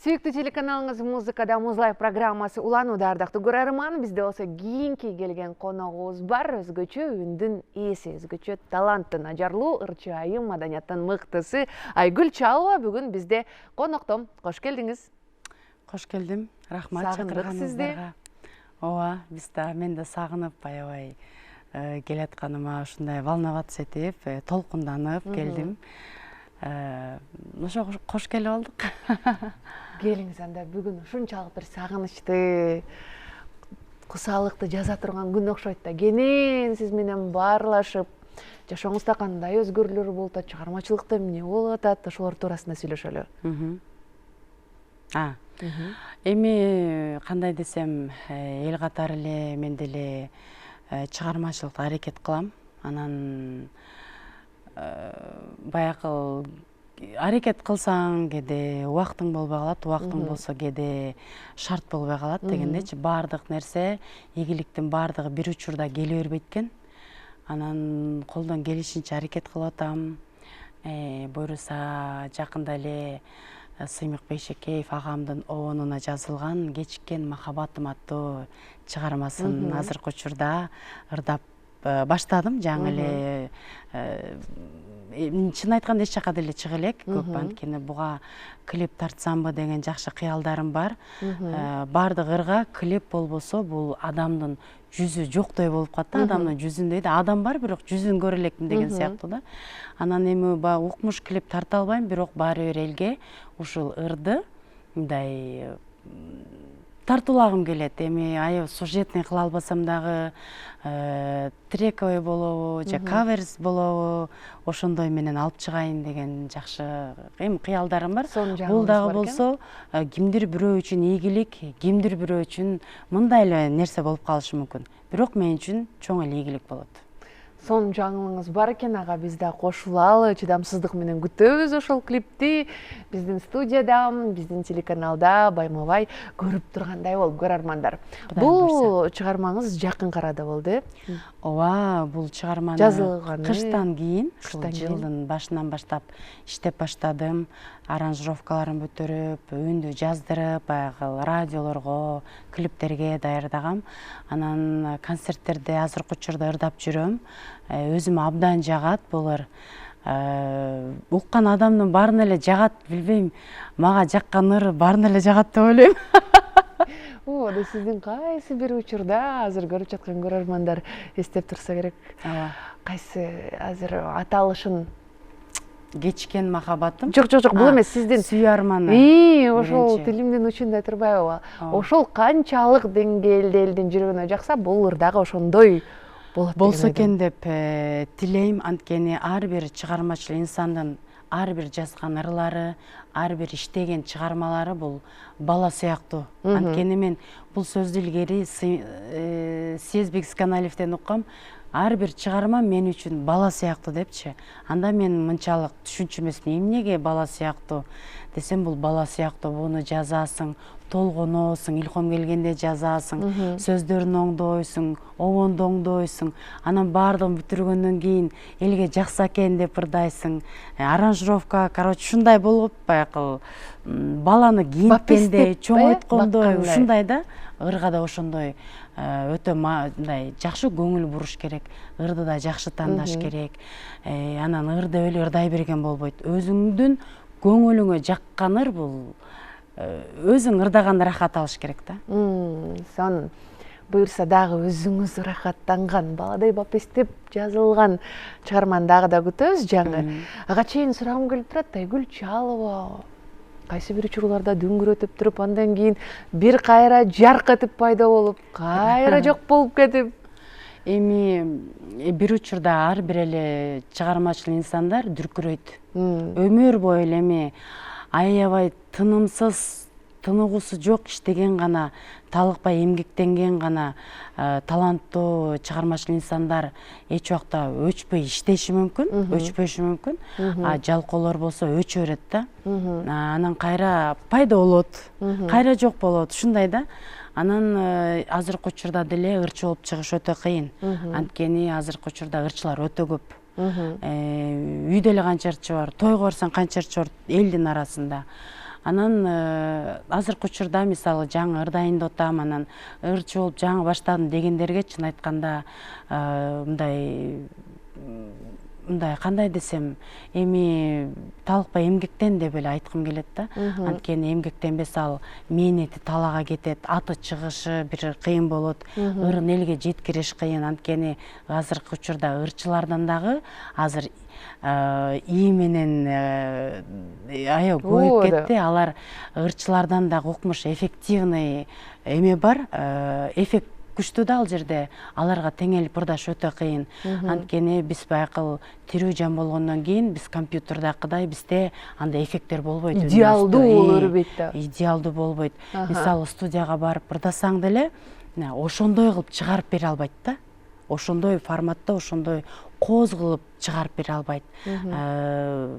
Сүйікті телеканалыңыз музыкада музлай программасы уланууда ардактуу көрөрман. Бизде болсо кийинки келген коногубуз бар. Өзгөчө үндүн ээси, өзгөчө таланттын ажарлуу ырчы айым маданияттын мыктысы Айгүл Чалова бүгүн бизде конокто. Кош келдиңиз. Кош келдим. Рахмат чакырганыңыздарга. Ооба, мен да сагынып аябай келатканыма ушундай волноваться этип, толкунданып келдим. Ошо кош келип алдык. Келиңиз анда бүгүн ушунчалык бир сагынычты, кусалыкты жаза турган күн окшойт да. Кенен сиз менен баарлашып, жашооңузда кандай өзгөрүүлөр болуп атат, чыгармачылыкта эмне болуп атат, ошолор туурасында сүйлөшөлү. Эми кандай десем, эл катары эле мен деле чыгармачылыкта аракет кылам. Анан баягы аракет кылсаң кээде убактың болбой калат, убактың болсо кээде шарт болбой калат дегендечи. Баардык нерсе, ийгиликтин баардыгы бир учурда келе бербейт экен. Анан колдон келишинче аракет кылып атам. Буюрса жакында эле Сыймык Бейшекеев агамдын обонуна жазылган Кечиккен махаббатым аттуу чыгармасын азыркы учурда ырдап баштадым. Жаңы эле чын айтканда эч жака деле чыга элек. Көп анткени буга клип тартсамбы деген жакшы кыялдарым бар. Бардык ырга клип болбосо бул адамдын жүзү жоктой болуп калат да. Адамдын жүзүндөй да адам бар, бирок жүзүн көрө элекмин деген сыяктуу да. Анан эми укмуш клип тарта албайм, бирок баары бир элге ушул ырды мындай тартуулагым келет. Эми аябай сюжетный кыла албасам дагы трековый болобу же каверс болобу, ошондой менен алып чыгайын деген жакшы эми кыялдарым бар. Бул дагы болсо кимдир бирөө үчүн ийгилик, кимдир бирөө үчүн мындай эле нерсе болуп калышы мүмкүн. Бирок мен үчүн чоң эле ийгилик болот. Сонун жаңылыгыңыз бар экен, ага биз да кошулалы, чыдамсыздык менен күтөбүз ошол клипти. Биздин студияда, биздин телеканалда байма-бай көрүп тургандай болуп көрөрмандар. Бул чыгармаңыз жакын арада болду, э? Ооба, бул чыгарманы жазылганы кыштан кийин, жылдын башынан баштап иштеп баштадым. Аранжировкаларын бүтүрүп, үндү жаздырып, баягы радиолорго, клиптерге даярдагам. Анан концерттерде азыркы учурда ырдап жүрөм. Өзүмө абдан жагат булар. Уккан адамдын баарына эле жагат, билбейм, мага жаккан ыр баарына эле жагат деп ойлойм. Ооба, сиздин кайсы бир учурда азыр көрүп жаткан көрөрмандар эстеп турса керек. Кайсы азыр аталышын? Кечиккен махаббатым. Жок, бул эмес, сиздин сүй арманы. Ошол тилимдин учунда турбайбы? Ошол канчалык деңгээлде элдин жүрөгүнө жакса, бул ыр дагы ошондой болот болсо экен деп тилейм. Анткени ар бир чыгармачыл инсандын ар бир жазган ырлары, ар бир иштеген чыгармалары бул бала сыяктуу. Анткени мен бул сөздү илгери Сезбек Сканалевден уккам. Ар бир чыгарма мен үчүн бала сыяктуу депчи. Анда мен мынчалык түшүнчү эмесмин. Эмнеге бала сыяктуу десем, бул бала сыяктуу, буну жазасың, толгоноосуң, илхом келгенде жазасың, сөздөрүн оңдойсуң, обонду оңдойсуң, анан баардыгын бүтүргөндөн кийин элге жакса экен деп ырдайсың. Аранжировка, короче, ушундай болуп, баягы баланы кийинткендей, чоңойткондой, ушундай да. Ырга да ошондой өтө мындай жакшы көңүл буруш керек, ырды да жакшы тандаш керек. Анан ыр деп эле ырдай берген болбойт. Өзүңдүн көңүлүңө жаккан ыр бул өзүң ырдаганда рахат алыш керек да. Сонун. Буюрса дагы өзүңүз рахаттанган, баладай бапестеп жазылган чыгарманы дагы да күтөбүз жаңы. Ага чейин сурагым келип турат, Айгүл Чалова кайсы бир учурларда дүңгүрөтүп туруп, андан кийин бир кайра жарк этип пайда болуп, кайра жок болуп кетип. Эми бир учурда ар бир эле чыгармачыл инсандар дүркүрөйт. Өмүр бою эле эми аябай тынымсыз, тыныгуусу жок иштеген гана, талыкпай эмгектенген гана таланттуу чыгармачыл инсандар эч убакта өчпөй иштеши мүмкүн, өчпөшү мүмкүн. Жалкоолор болсо өчө берет да. Анан кайра пайда болот, кайра жок болот, ушундай да. Анан азыркы учурда деле ырчы болуп чыгыш өтө кыйын. Анткени азыркы учурда ырчылар өтө көп. Үйдө эле канча ырчы бар, тойго барсаң канча ырчы бар элдин арасында. Анан азыркы учурда мисалы жаңы ырдайында отам, анан ырчы болуп жаңы баштадым дегендерге чын айтканда мындай кандай десем, эми талыкпай эмгектен деп эле айткым келет да. Анткени эмгектенбесе ал мээнети талаага кетет, аты чыгышы бир кыйын болот, ырын элге жеткириш кыйын. Анткени азыркы учурда ырчылардан дагы азыр ии менен аябай көбөйүп кетти. Алар ырчылардан дагы укмуш эффективный эме бар, эффект күчтүү да ал жерде. Аларга теңелип ырдаш өтө кыйын. Анткени биз байкыл тирүү жан болгондон кийин биз компьютердакыдай бизде андай эффекттер болбойт. Идеалдуу боло бербейт да. Идеалдуу болбойт. Мисалы студияга барып ырдасаң деле ошондой кылып чыгарып бере албайт да. Ошондой форматта, ошондой кооз кылып чыгарып бере албайт.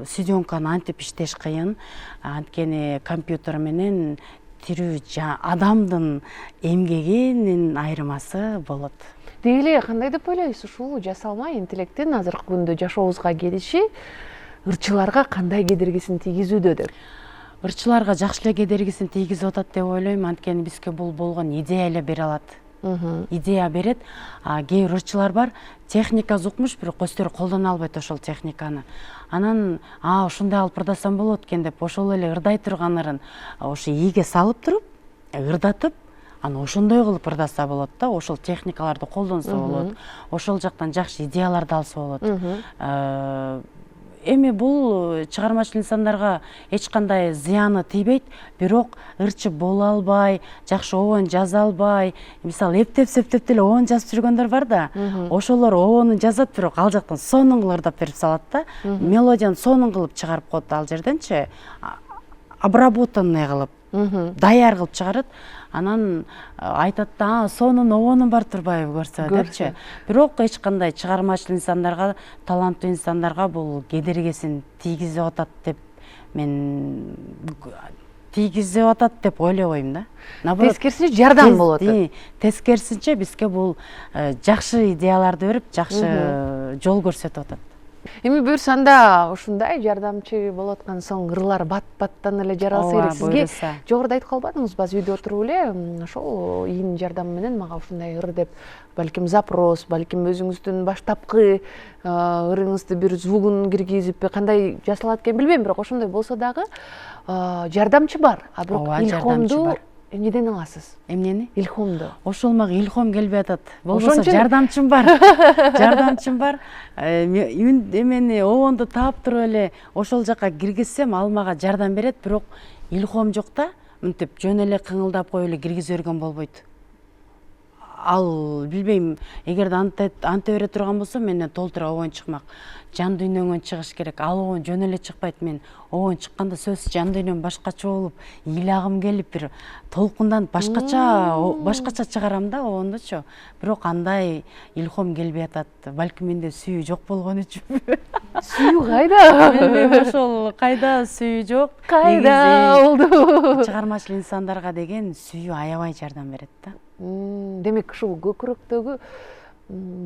Съемканы антип иштеш кыйын. Анткени компьютер менен тирүү адамдын эмгегинин айырмасы болот. Деги эле кандай деп ойлойсуз, ушул жасалма интеллекттин азыркы күндө жашообузга келиши ырчыларга кандай кедергисин тийгизүүдө деп? Ырчыларга жакшы эле кедергисин тийгизип атат деп ойлойм. Анткени бизге бул болгон идея эле бере алат. Идея берет. Кээ бир ырчылар бар, техника укмуш, бирок өздөрү колдоно албайт ошол техниканы. Анан ушундай алып ырдасам болот экен деп ошол эле ырдай турган ырын ошо ийге салып туруп, ырдатып, анан ошондой кылып ырдаса болот да, ошол техникаларды колдонсо болот. Ошол жактан жакшы идеяларды алса болот. Эми бул чыгармачыл инсандарга эч кандай зыяны тийбейт, бирок ырчы боло албай, жакшы обон жаза албай, мисалы эптеп деле обон жазып жүргөндөр бар да, ошолор обонун жазат, бирок ал жактан сонун кылып ырдап берип салат да, мелодияны сонун кылып чыгарып коет ал жерденчи, обработанный кылып, даяр кылып чыгарат. Анан айтат да, сонун обонум бар турбайбы көрсө депчи. Бирок эч кандай чыгармачыл инсандарга, таланттуу инсандарга бул кедергисин тийгизип атат деп мен тийгизип атат деп ойлобойм да. Тескерисинче жардам болот. Тескерисинче бизге бул жакшы идеяларды берип, жакшы жол көрсөтүп атат. Эми буюрсанда ушундай жардамчы болуп аткан соң ырлар бат-баттан эле жаралса керек. Сизге жогоруда айтып калбадыңызбы, үйдө отуруп эле ошол ийин жардамы менен мага ушундай ыр деп, балким запрос, балким өзүңүздүн баштапкы ырыңызды бир звугун киргизип, кандай жасалат экен билбейм, бирок ошондой болсо дагы жардамчы бар. Бирок илхомду эмнеден аласыз? Эмнени? Илхомду. Ошол мага илхом келбей атат. Болбосо жардамчым бар. Жардамчым бар. Эмени обонду таап туруп эле ошол жака киргизсем, ал мага жардам берет, бирок илхом жок да, мынтип жөн эле кыңылдап коюп эле киргизе бергөн болбойт. Ал билбейм, эгерде анте бере турган болсо менден толтура обон чыкмак. Жан дүйнөңөн чыгыш керек. Ал обон жөн эле чыкпайт. Мен обон чыкканда сөзсүз жан дүйнөм башкача болуп, ыйлагым келип, бир толкундан башкача чыгарам да обондучу. Бирок андай илхом келбей атат. Балким менде сүйүү жок болгон үчүнбү? Сүйүү кайда? Билбейм, ошол кайда сүйүү жок. Кайда болду? Чыгармачыл инсандарга деген сүйүү аябай жардам берет да. Демек ушул көкүрөктөгү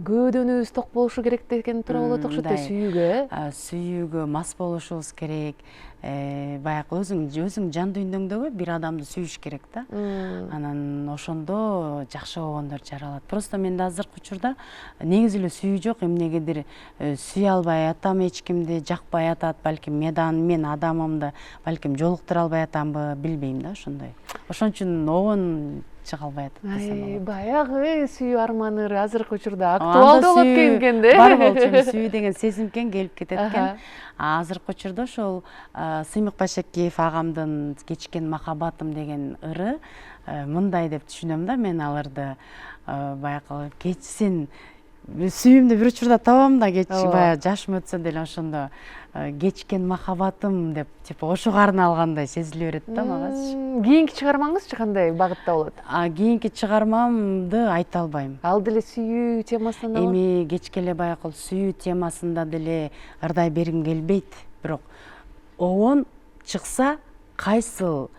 көөдөнүбүз ток болушу керек деген туура болот окшойт да, сүйүүгө. Сүйүүгө мас болушубуз керек. Баягы өзүң жан дүйнөңдөгү бир адамды сүйүш керек да. Анан ошондо жакшы обондор жаралат. Просто менде азыркы учурда негизи эле сүйүү жок, эмнегедир сүйө албай атам, эч кимди жакпай атат, балким мен адамымды балким жолуктура албай атамбы, билбейм да, ошондой. Ошон үчүн обон чыга албай атат десем болот. Баягы сүйүү арманы азыркы учурда актуалдуу болот экен да. Бар болчу, сүйүү деген сезимкен келип кетет экен. Азыркы учурда ошол Сыймык Башекеев агамдын Кечкен махаббатым деген ыры мындай деп түшүнөм да, мен ал ырды баягы кечсин сүйүүмдү бир учурда табам да, баягы жашым өтсө деле ошондо кечкен махаббатым деп, типа ошого арналгандай сезиле берет да магачы. Кийинки чыгармаңызчы кандай багытта болот? Кийинки чыгармамды айта албайм. Ал деле сүйүү темасында болот? Эми кечке эле баягы сүйүү темасында деле ырдай бергим келбейт, бирок обон чыкса кайсыл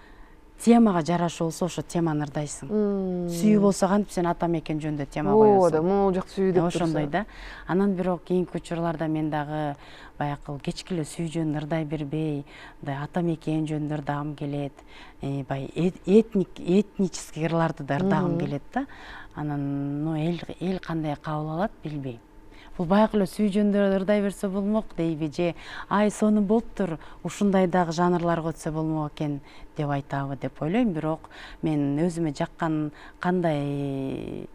темага жарашы болсо ошо теманы ырдайсың. Сүйүү болсо кантип сен ата мекен жөнүндө тема коесуң. Могул жак сүйүү деп турса. Ошондой да. Анан бирок кийинки учурларда мен дагы баягы кечке эле сүйүү жөнүндө ырдай бербей, мындай ата мекен жөнүндө ырдагым келет. Баягы этнический ырларды да ырдагым келет да. Анан эл кандай кабыл алат билбейм. Бул баягы эле сүйүү жөнүндө ырдай берсе болмок дейби же ай сонун болуптур, ушундай дагы жанрларга өтсө болмок экен деп айтабы деп ойлойм. Бирок мен өзүмө жаккан кандай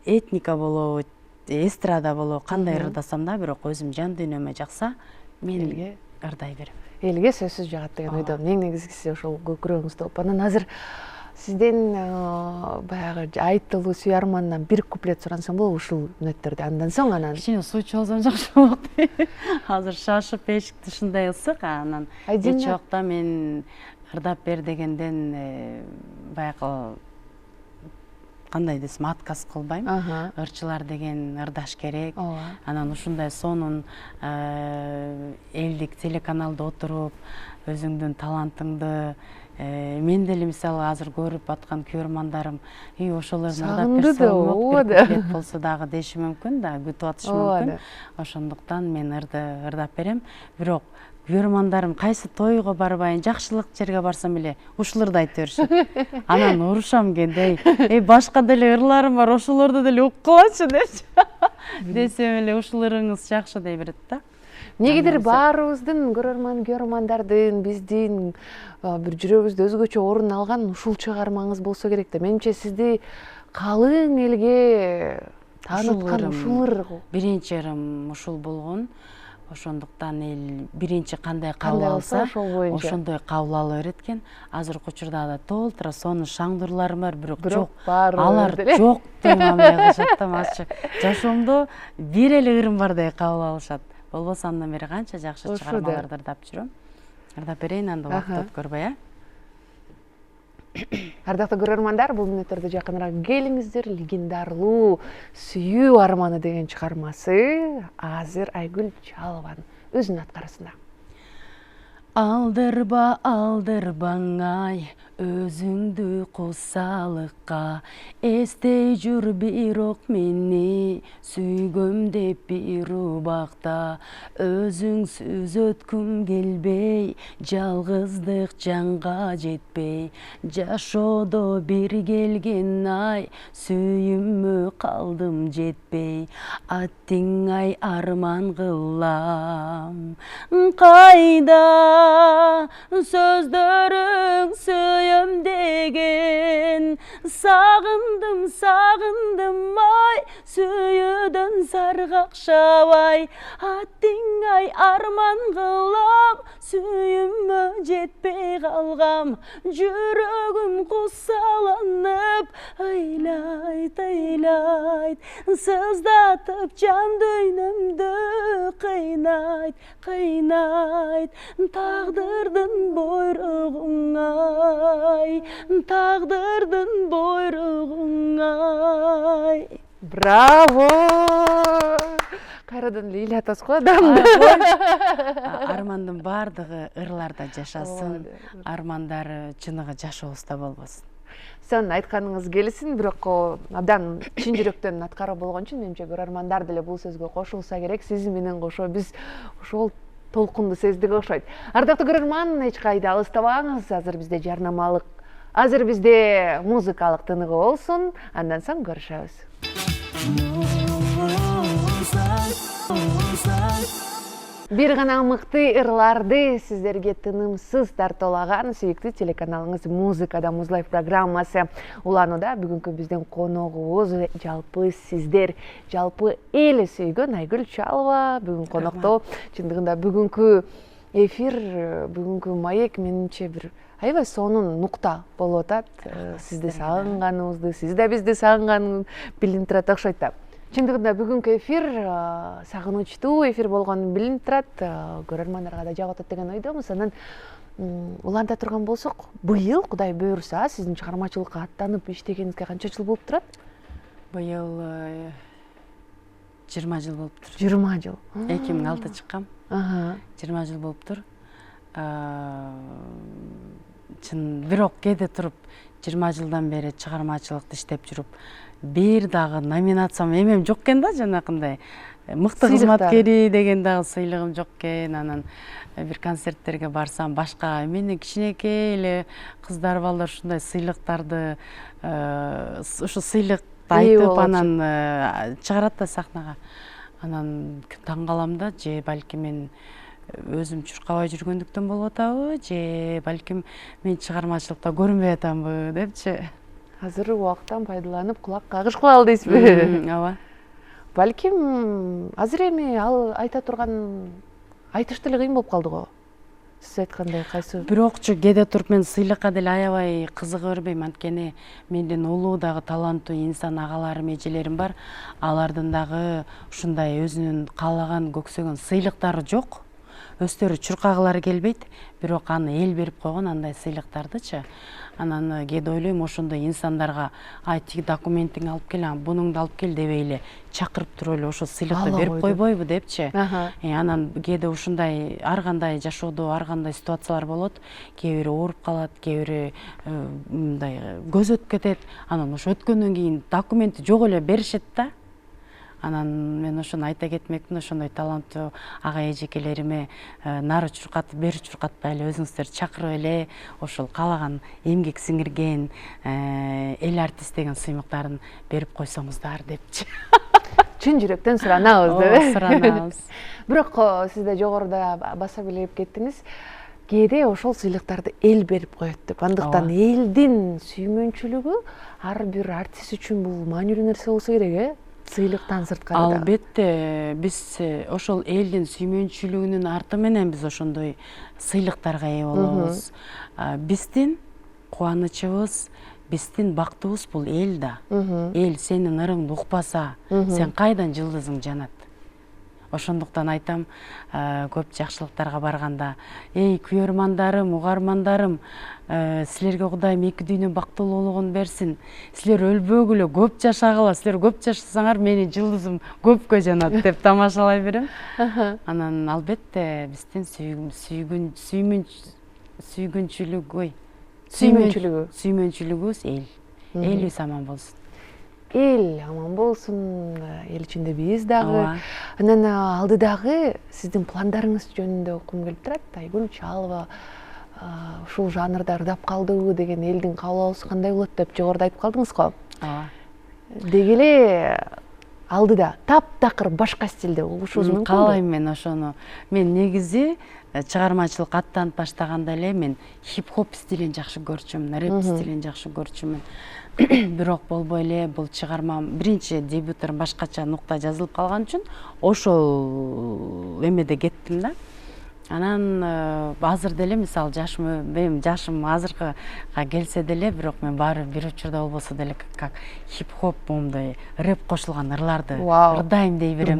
этника болобу, эстрада болобу, кандай ырдасам да, бирок өзүм жан дүйнөмө жакса, мен элге ырдай берем. Элге сөзсүз жагат деген ойдомун. Эң негизгиси ошол көкүрөгүңүздө болуп. Анан азыр сизден баягы айтылуу сүйүү арманынан бир куплет сурансам болобу ушул мүнөттөрдө, андан соң анан кичине суучу болсом жакшы болот. Азыр шашып эшикти ушундай ысык, анан эч убакта мен ырдап бер дегенден баягы кандай десем отказ кылбайм. Ырчылар деген ырдаш керек. Анан ушундай сонун элдик телеканалда отуруп өзүңдүн талантыңды мен деле мисалы азыр көрүп аткан көрөрмандарым ошолордун ырдап берсе болмок, бир куплет болсо дагы деши мүмкүн да, күтүп атышы мүмкүн. Ошондуктан мен ырдап берем. Бирок көрөрмандарым кайсы тойго барбайын, жакшылык жерге барсам эле ушул ырды айтып беришет. Анан урушам кенде, башка деле ырларым бар, ошолорду деле угуп калачы депчи. Десем эле ушул ырыңыз жакшы дей берет да. Негедир баарыбыздын көрөрмандардын, биздин бир жүрөгүбүздө өзгөчө орун алган ушул чыгармаңыз болсо керек да. Менимче сизди калың элге тааныткан ушул ыр. Биринчи ырым ушул болгон. Ошондуктан эл биринчи кандай кабыл алса, ошондой кабыл ала берет экен. Азыркы учурда да толтура сонун шаңдырларым бар, бирок жок. Алар жок деп мамиле кылышат да, мазчы. Жашоомдо бир эле ырым бардай кабыл алышат. Болбосо андан бери канча жакшы чыгармаларды ырдап жүрөм. Ырдап берейин, анда убакыт өткөрбөй, Ардактуу көрөрмандар, бул мүнөттөрдө жакыныраак келиңиздер. Легендарлуу сүйүү арманы деген чыгармасы азыр Айгүл Чалованын өзүнүн аткарысында. Алдырба, алдырбаңай өзүңдү кусалыкка, эстей жүр бирок мени сүйгөм деп бир убакта. Өзүңсүз өткүм келбей, жалгыздык жанга жетпей, жашоодо бир келген ай, сүйүмө калдым жетпей. Аттиң ай арман кылам, кайда сөздөрүң сүйөм деген. Сагындым, сагындым ай, сүйүүдөн саргакшабай. Аттиң ай арман кылам, сүйүмө жетпей калгам. Жүрөгүм кусаланып, ыйлайт, ыйлайт, сыздатып жан дүйнөмдү кыйнайт, кыйнайт. Тагдырдын бойругуңай, тагдырдын бойругуңай. Браво! Кайрадан эле атасыз го адамды. Армандын баардыгы ырларда жашасын, армандары чыныгы жашообузда болбосун. Сен айтканыңыз келсин, бирок абдан чын жүрөктөн аткаруу болгон үчүн менимче көрөрмандар деле бул сөзгө кошулса керек. Сиз менен кошо биз ошол толкунду сездик окшойт. Ардактуу көрөрман, эч кайда алыстабаңыз. Азыр бизде музыкалык тыныгы болсун, андан соң көрүшөбүз. Бир гана мыкты ырларды сиздерге тынымсыз тартуулаган сүйүктүү телеканалыңыз Музыкада Музлайф программасы уланууда. Бүгүнкү биздин коногубуз жалпы сиздер, жалпы эл сүйгөн Айгүл Чалова бүгүн конокто. Чындыгында бүгүнкү эфир, бүгүнкү маек менимче бир аябай сонун нукта болуп атат. Сизди сагынганыбызды, сиз да бизди сагынганыңыз билинип турат окшойт да. Чындыгында бүгүнкү эфир сагынычтуу эфир болгону билинип турат. Көрөрмандарга да жагып атат деген ойдомуз. Анан уланта турган болсок, быйыл Кудай буйруса сиздин чыгармачылыкка аттанып иштегениңизге канча жыл болуп турат? Быйыл 20 жыл болуптур. 20 жыл. 2006 чыккам. 20 жыл болуптур. чын бирок кээде туруп 20 жылдан бери чыгармачылыкты иштеп жүрүп бир дагы номинациям эмем жок экен да, жанакындай мыкты кызматкери деген дагы сыйлыгым жок экен. Анан бир концерттерге барсам башка эмне кичинекей эле кыздар балдар ушундай сыйлыктарды ушу сыйлыкты айтып анан чыгарат да сахнага. Анан таң калам да, же балким мен өзүм чуркабай жүргөндүктөн болуп атабы, же балким мен чыгармачылыкта көрүнбөй атамбы депчи. Азыр убакыттан пайдаланып кулак кагыш кылалы дейсизби? Ооба. Балким азыр эми ал айта турган айтыш деле кыйын болуп калды го. Сиз айткандай кайсы? Бирокчу кээде туруп мен сыйлыкка деле аябай кызыга бербейм, анткени менден улуу дагы таланттуу инсан агаларым, эжелерим бар. Алардын дагы ушундай өзүнүн каалаган, көксөгөн сыйлыктары жок. Өздөрү чуркагылары келбейт, бирок аны эл берип койгон андай сыйлыктардычы. Анан кээде ойлойм, ошондой инсандарга тиги документиңди алып кел, бунуңду алып кел дебей эле чакырып туруп эле ошо сыйлыкты берип койбойбу депчи. Анан кээде ушундай ар кандай жашоодо ар кандай ситуациялар болот. Кээ бири ооруп калат, кээ бири мындай көз өтүп кетет. Анан ошо өткөндөн кийин документи жок эле беришет да. Анан мен ошону айта кетмекмин, ошондой таланттуу ага эжекелериме нары чуркатып, бери чуркатпай эле өзүңүздөр чакырып эле ошол каалаган эмгек сиңирген эл артист деген сыймыктарын берип койсоңуздар депчи. Чын жүрөктөн суранабыз деп. Ооба, суранабыз. Бирок сиз да жогоруда баса белгилеп кеттиңиз. Кээде ошол сыйлыктарды эл берип коет деп. Андыктан элдин сүймөнчүлүгү ар бир артист үчүн бул маанилүү нерсе болсо керек, сыйлыктан сырткары да. Албетте, биз ошол элдин сүймөнчүлүгүнүн арты менен биз ошондой сыйлыктарга ээ болобуз. Биздин кубанычыбыз, биздин бактыбыз бул эл да. Эл сенин ырыңды укпаса, сен кайдан жылдызың жанат? Ошондуктан айтам, көп жакшылыктарга барганда, эй күйөрмандарым, угармандарым, силерге Кудайым эки дүйнө бактылуулугун берсин. Силер өлбөгүлө көп жашагыла, силер көп жашасаңар менин жылдызым көпкө жанат деп тамашалай берем. Анан албетте биздин сүймөнчүлүгүбүз эл. Элибиз аман болсун. Эл аман болсун, эл ичинде биз дагы. Анан алдыдагы сиздин пландарыңыз жөнүндө окугум келип турат. Айгүл Чалова ушул жанрда ырдап калдыбы деген элдин кабыл алуусу кандай болот деп жогоруда айтып калдыңыз го. Деги эле алдыда таптакыр башка стилде угушубуз мүмкүнбү? Каалайм мен ошону. Мен негизи чыгармачылык аттанып баштаганда эле мен хип-хоп стилин жакшы көрчүмүн, рэп стилин жакшы көрчүмүн. Бирок болбой эле бул чыгармам биринчи дебютым башкача нукта жазылып калган үчүн ошол эмеде кеттим да. Анан азыр деле мисалы жашым азыркыга келсе деле, бирок мен баары бир учурда болбосо деле как хип-хоп моундай рэп кошулган ырларды ырдайм дей берем.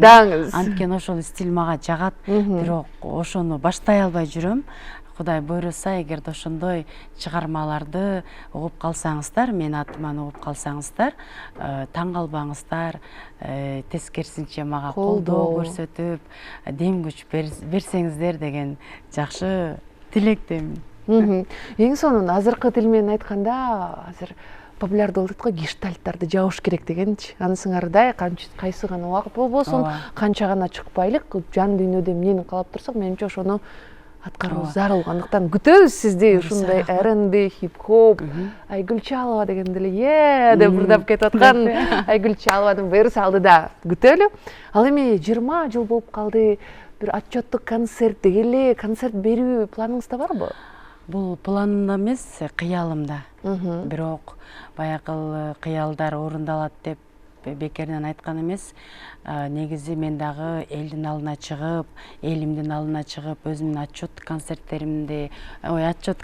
Анткени ошол стиль мага жагат, бирок ошону баштай албай жүрөм. Кудай буйруса, эгерде ошондой чыгармаларды угуп калсаңыздар, менин атыман угуп калсаңыздар, таң калбаңыздар, тескерисинче мага колдоо көрсөтүп, дем күч берсеңиздер деген жакшы тилектемин. Эң сонун азыркы тил менен айтканда, азыр популярдуу болуп аткан гештальттарды жабыш керек дегенчи. Анысыңардай кайсы гана убакыт болбосун, канча гана чыкпайлык жан дүйнөдө эмнени каалап турсак, менимче ошону аткарууубуз зарыл. Андыктан күтөбүз сизди ушундай R&B, хип-хоп, Айгүл Чалова дегенде эле деп ырдап кетип аткан Айгүл Чаловадын буйруусу алдыда күтөлү. Ал эми 20 жыл болуп калды, бир отчеттук концерт деги эле концерт берүү планыңызда барбы? Бул планымда эмес, кыялымда. Бирок баягы кыялдар орундалат деп бекеринен айткан эмес. Негизи мен дагы элдин алдына чыгып, элимдин алдына чыгып, өзүмдүн отчет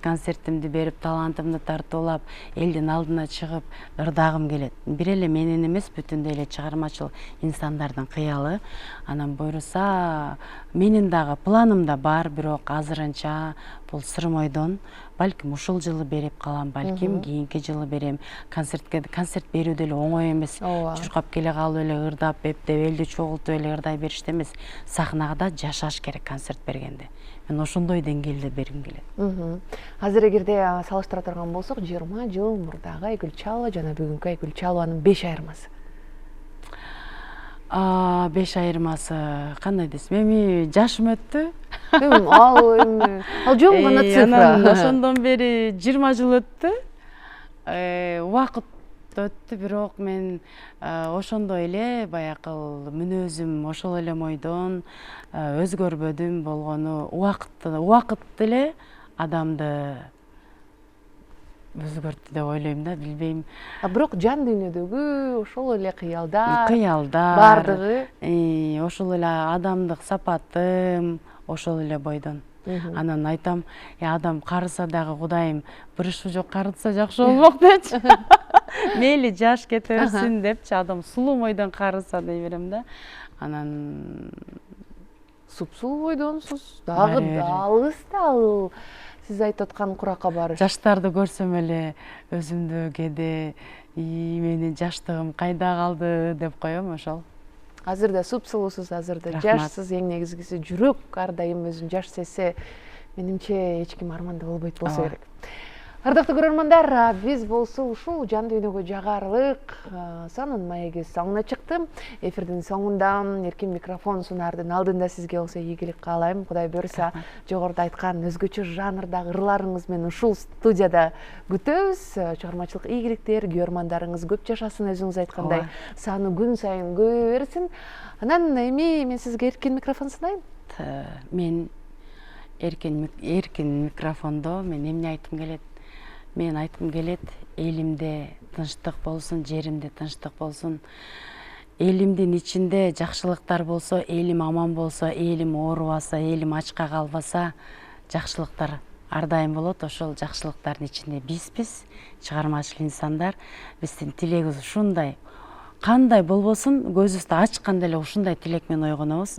концертимди берип, талантымды тартуулап, элдин алдына чыгып ырдагым келет. Бир эле менин эмес, бүтүндөй эле чыгармачыл инсандардын кыялы. Анан буйруса, менин дагы планымда бар, бирок азырынча бул сырмойдон. Балким ушул жылы берип калам, балким кийинки жылы берем. Концерт берүү деле оңой эмес. чуркап келе калып эле ырдап эптеп элди чогултуп эле ырдай бериште эмес, сахнада жашаш керек концерт бергенде. Мен ошондой деңгээлде бергим келет. Азыр эгерде салыштыра турган болсок, 20 жыл мурдагы Айгүл Чалова жана бүгүнкү Айгүл Чалованын 5 айырмасы. 5 айырмасы кандай десем, эми жашым өттү. Ал жөн гана цифра. Ошондон бери 20 жыл өттү. Убакыт өттү, бирок мен ошондой эле баягы мүнөзүм ошол эле мойдон өзгөрбөдүм. Болгону убакыт эле адамды өзгөрттү деп ойлойм да, билбейм. Бирок жан дүйнөдөгү ошол эле кыялдар бардыгы, ошол эле адамдык сапатым ошол эле бойдон. Анан айтам, адам карыса дагы Кудайым бир иши жок карытса жакшы болмок дечи. Мейли жаш кете берсин депчи, адам сулуу бойдон карыса дей берем да. Анан сулуу бойдонсуз, дагы алыс да сиз айтып аткан куракка барыш. Жаштарды көрсөм эле өзүмдү кээде менин жаштыгым кайда калды деп коем ошол. Азыр да сулуусуз, азыр да жашсыз, эң негизгиси жүрөк ар дайым өзүн жаш сезсе, менимче эч ким арманда болбойт болсо керек. Ардактуу көрөрмандар, биз болсо ушул жан дүйнөгө жагарлык сонун маеги соңуна чыкты. Эфирдин соңунда эркин микрофон сунаардын алдында сизге болсо ийгилик каалайм. Кудай буйрса, жогоруда айткан өзгөчө жанрдагы ырларыңыз менен ушул студияда күтөбүз. Чыгармачылык ийгиликтер, көрөрмандарыңыз көп жашасын, өзүңүз айткандай, саны күн сайын көбөйө берсин. Анан эми мен сизге эркин микрофон сунайын. Мен эркин микрофондо мен эмне айтым келет? Мен айтқым келет, элимде тынчтык болсун, жеримде тынчтык болсун. Элимдин ичинде жакшылыктар болсо, элим аман болсо, элим оорубаса, элим ачка калбаса, жакшылыктар ар дайым болот. Ошол жакшылыктардын ичинде бизбиз, чыгармачыл инсандар. Биздин тилегибиз ушундай. Кандай болбосун, көзүбүздү ачканда эле ушундай тилек менен ойгонобуз.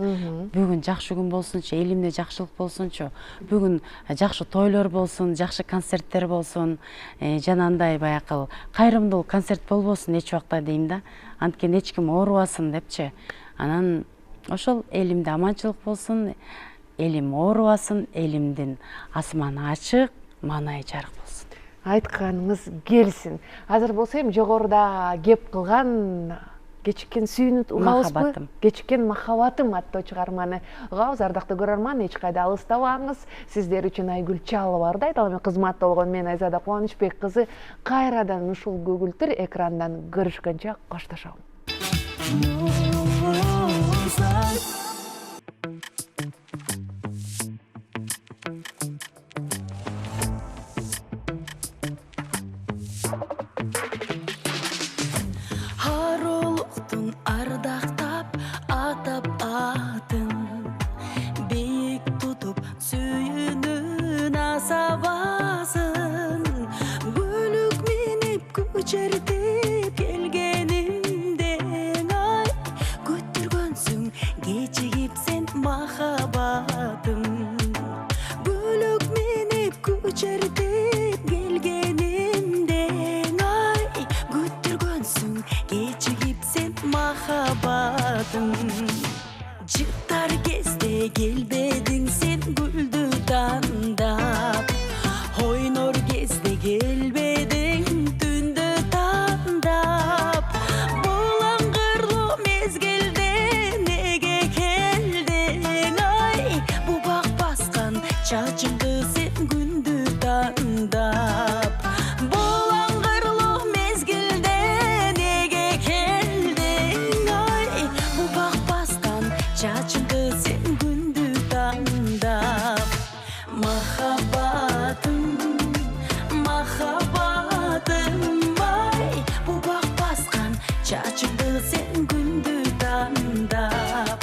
Бүгүн жакшы күн болсунчу, элимде жакшылык болсунчу. Бүгүн жакшы тойлор болсун, жакшы концерттер болсун, жанагындай баягы кайрымдуулук концерт болбосун эч убакта дейм да. Анткени эч ким оорубасын депчи. Анан ошол элимде аманчылык болсун, элим оорубасын, элимдин асманы ачык, маанайы жарык болсун. Айтканыңыз келсин. Азыр болсо эми жогоруда кеп кылган кечиккен сүйүнүп угабызбы? Кечиккен махабатым аттуу чыгарманы угабыз. Ардактуу көрөрман, эч кайда алыстабаңыз. Сиздер үчүн Айгүл Чалова ырдайт. Ал эми кызматта болгон мен Айзада Кубанычбек кызы кайрадан ушул көгүлтүр экрандан көрүшкөнчө коштошом. Жыттар кезде келбедиң сен гүлдү тандап, ойнор кезде келбедиң түндү тандап, булаңгырлуу мезгилде неге келдиң ай, бубак баскан чачыңды сен күндү тандап. Чачыңды сен күндү тандап, махаббатым, ай, бубак баскан чачыңды сен күндү тандап,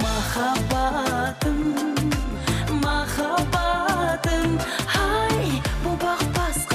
махаббатым, ай, бубак баскан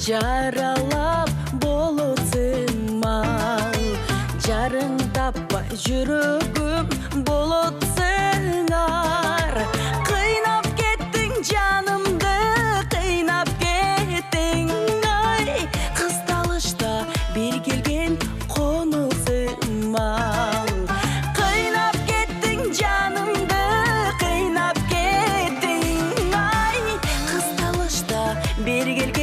жаралап болотсың мал. Жарың таппай жүрөгүм болотсың ар. Кыйнап кеттиң жанымды, кыйнап кеттиң ай. Кысталышта бир келген конусың мал. Кыйнап кеттиң жанымды, кыйнап кеттиң ай. Кысталышта бир келген